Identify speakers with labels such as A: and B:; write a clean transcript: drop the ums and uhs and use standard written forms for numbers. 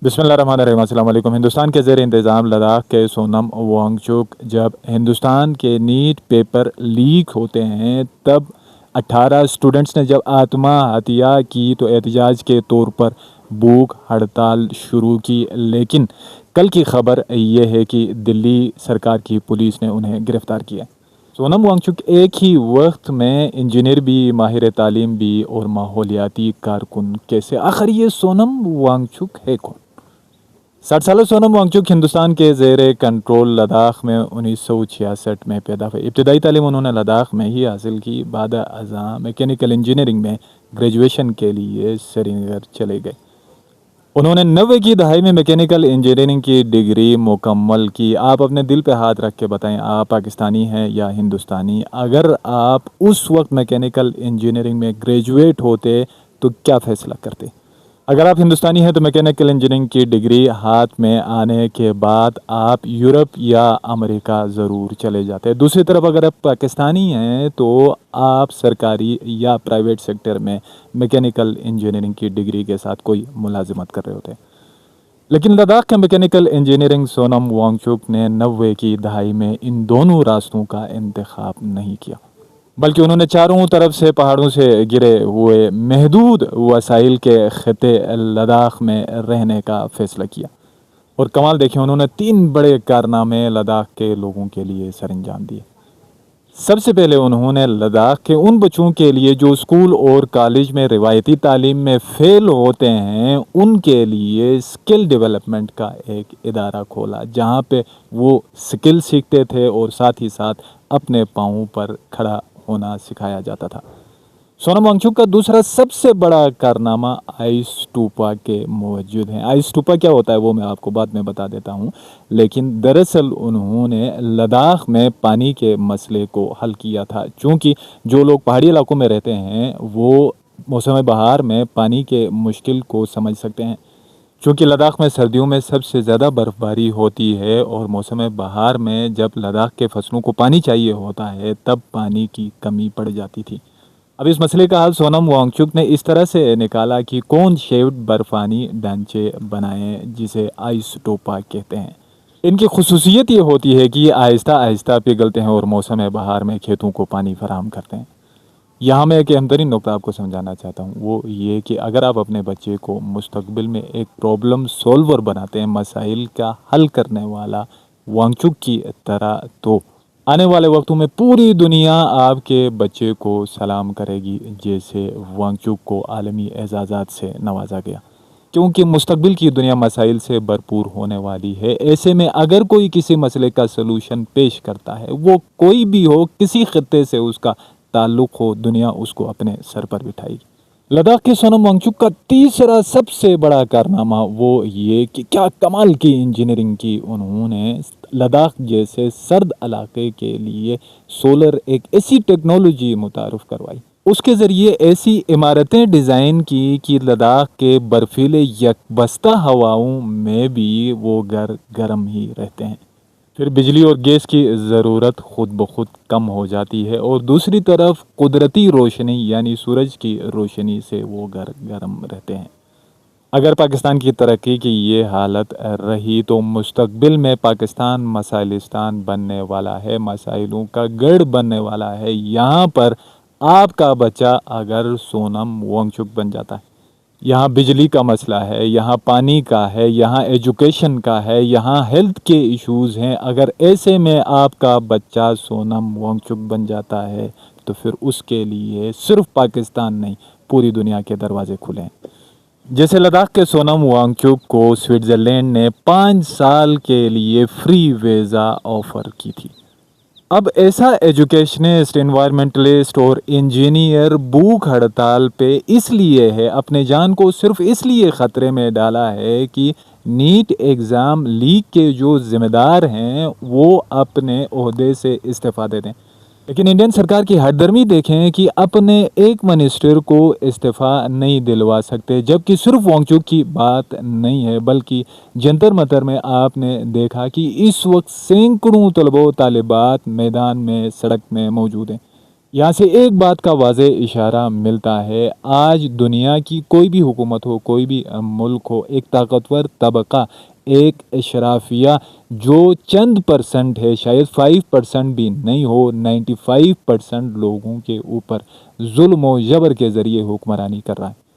A: بسم اللہ الرحمن الرحیم، السلام علیکم۔ ہندوستان کے زیر انتظام لداخ کے سونم وانگچک جب ہندوستان کے نیٹ پیپر لیک ہوتے ہیں تب 18 اسٹوڈنٹس نے جب آتما ہتیا کی تو احتجاج کے طور پر بھوک ہڑتال شروع کی، لیکن کل کی خبر یہ ہے کہ دلی سرکار کی پولیس نے انہیں گرفتار کیا۔ سونم وانگچک ایک ہی وقت میں انجینئر بھی، ماہر تعلیم بھی اور ماحولیاتی کارکن کیسے؟ آخر یہ سونم وانگچک ہے کون؟ 60 سالہ سونم وانگچک ہندوستان کے زیر کنٹرول لداخ میں 1966 میں پیدا ہوئے۔ ابتدائی تعلیم انہوں نے لداخ میں ہی حاصل کی۔ بعد ازاں میکینیکل انجینئرنگ میں گریجویشن کے لیے سری نگر چلے گئے۔ انہوں نے 90 کی دہائی میں میکینیکل انجینئرنگ کی ڈگری مکمل کی۔ آپ اپنے دل پہ ہاتھ رکھ کے بتائیں، آپ پاکستانی ہیں یا ہندوستانی؟ اگر آپ اس وقت میکینیکل انجینئرنگ میں گریجویٹ ہوتے تو کیا فیصلہ کرتے؟ اگر آپ ہندوستانی ہیں تو میکینیکل انجینئرنگ کی ڈگری ہاتھ میں آنے کے بعد آپ یورپ یا امریکہ ضرور چلے جاتے۔ دوسری طرف اگر آپ پاکستانی ہیں تو آپ سرکاری یا پرائیویٹ سیکٹر میں میکینیکل انجینئرنگ کی ڈگری کے ساتھ کوئی ملازمت کر رہے ہوتے۔ لیکن لداخ کے میکینیکل انجینئرنگ سونم وانگچک نے 90 کی دہائی میں ان دونوں راستوں کا انتخاب نہیں کیا، بلکہ انہوں نے چاروں طرف سے پہاڑوں سے گرے ہوئے محدود وسائل کے خطے لداخ میں رہنے کا فیصلہ کیا۔ اور کمال دیکھیں، انہوں نے 3 بڑے کارنامے لداخ کے لوگوں کے لیے سر انجام دیے۔ سب سے پہلے انہوں نے لداخ کے ان بچوں کے لیے جو اسکول اور کالج میں روایتی تعلیم میں فیل ہوتے ہیں ان کے لیے اسکل ڈیولپمنٹ کا ایک ادارہ کھولا، جہاں پہ وہ اسکل سیکھتے تھے اور ساتھ ہی ساتھ اپنے پاؤں پر کھڑا ہونا سکھایا جاتا تھا۔ سونم وانگچک کا دوسرا سب سے بڑا کارنامہ آئس ٹوپا کے موجود ہیں۔ آئس ٹوپا کیا ہوتا ہے وہ میں آپ کو بعد میں بتا دیتا ہوں، لیکن دراصل انہوں نے لداخ میں پانی کے مسئلے کو حل کیا تھا، چونکہ جو لوگ پہاڑی علاقوں میں رہتے ہیں وہ موسم بہار میں پانی کے مشکل کو سمجھ سکتے ہیں، چونکہ لداخ میں سردیوں میں سب سے زیادہ برف باری ہوتی ہے اور موسم بہار میں جب لداخ کے فصلوں کو پانی چاہیے ہوتا ہے تب پانی کی کمی پڑ جاتی تھی۔ اب اس مسئلے کا حل سونم وانگچک نے اس طرح سے نکالا کہ کون شیپڈ برفانی ڈھانچے بنائیں جسے آئس ٹوپا کہتے ہیں۔ ان کی خصوصیت یہ ہوتی ہے کہ یہ آہستہ آہستہ پگھلتے ہیں اور موسم بہار میں کھیتوں کو پانی فراہم کرتے ہیں۔ یہاں میں ایک اہم ترین نقطہ آپ کو سمجھانا چاہتا ہوں، وہ یہ کہ اگر آپ اپنے بچے کو مستقبل میں ایک پرابلم سولور بناتے ہیں، مسائل کا حل کرنے والا وانگچک کی طرح، تو آنے والے وقتوں میں پوری دنیا آپ کے بچے کو سلام کرے گی، جیسے وانگچک کو عالمی اعزازات سے نوازا گیا، کیونکہ مستقبل کی دنیا مسائل سے بھرپور ہونے والی ہے۔ ایسے میں اگر کوئی کسی مسئلے کا سلوشن پیش کرتا ہے، وہ کوئی بھی ہو، کسی خطے سے اس کا تعلق ہو، دنیا اس کو اپنے سر پر بٹھائے گی۔ لداخ کے سونم وانگچک کا تیسرا سب سے بڑا کارنامہ وہ یہ کہ کیا کمال کی انجینئرنگ کی انہوں نے لداخ جیسے سرد علاقے کے لیے سولر ایک ایسی ٹیکنالوجی متعارف کروائی، اس کے ذریعے ایسی عمارتیں ڈیزائن کی کہ لداخ کے برفیلے یکبستہ ہواؤں میں بھی وہ گھر گرم ہی رہتے ہیں۔ پھر بجلی اور گیس کی ضرورت خود بخود کم ہو جاتی ہے اور دوسری طرف قدرتی روشنی یعنی سورج کی روشنی سے وہ گھر گرم رہتے ہیں۔ اگر پاکستان کی ترقی کی یہ حالت رہی تو مستقبل میں پاکستان مسائلستان بننے والا ہے، مسائلوں کا گڑھ بننے والا ہے۔ یہاں پر آپ کا بچہ اگر سونم وانگچک بن جاتا ہے، یہاں بجلی کا مسئلہ ہے، یہاں پانی کا ہے، یہاں ایجوکیشن کا ہے، یہاں ہیلتھ کے ایشوز ہیں، اگر ایسے میں آپ کا بچہ سونم وانگچک بن جاتا ہے تو پھر اس کے لیے صرف پاکستان نہیں، پوری دنیا کے دروازے کھلے ہیں۔ جیسے لداخ کے سونم وانگچک کو سوئٹزرلینڈ نے 5 سال کے لیے فری ویزا آفر کی تھی، اب ایسا ایجوکیشنسٹ، انوائرمنٹلسٹ اور انجینئر بھوک ہڑتال پہ اس لیے ہے، اپنے جان کو صرف اس لیے خطرے میں ڈالا ہے کہ نیٹ ایگزام لیک کے جو ذمہ دار ہیں وہ اپنے عہدے سے استعفیٰ دے دیں۔ لیکن انڈین سرکار کی ہٹ درمی دیکھیں کہ اپنے ایک منسٹر کو استعفیٰ نہیں دلوا سکتے، جبکہ صرف وانگچک کی بات نہیں ہے بلکہ جنتر منتر میں آپ نے دیکھا کہ اس وقت سینکڑوں طلباء و طالبات میدان میں، سڑک میں موجود ہیں۔ یہاں سے ایک بات کا واضح اشارہ ملتا ہے، آج دنیا کی کوئی بھی حکومت ہو، کوئی بھی ملک ہو، ایک طاقتور طبقہ، ایک اشرافیہ جو چند پرسنٹ ہے، شاید 5% بھی نہیں ہو، 95% لوگوں کے اوپر ظلم و جبر کے ذریعے حکمرانی کر رہا ہے۔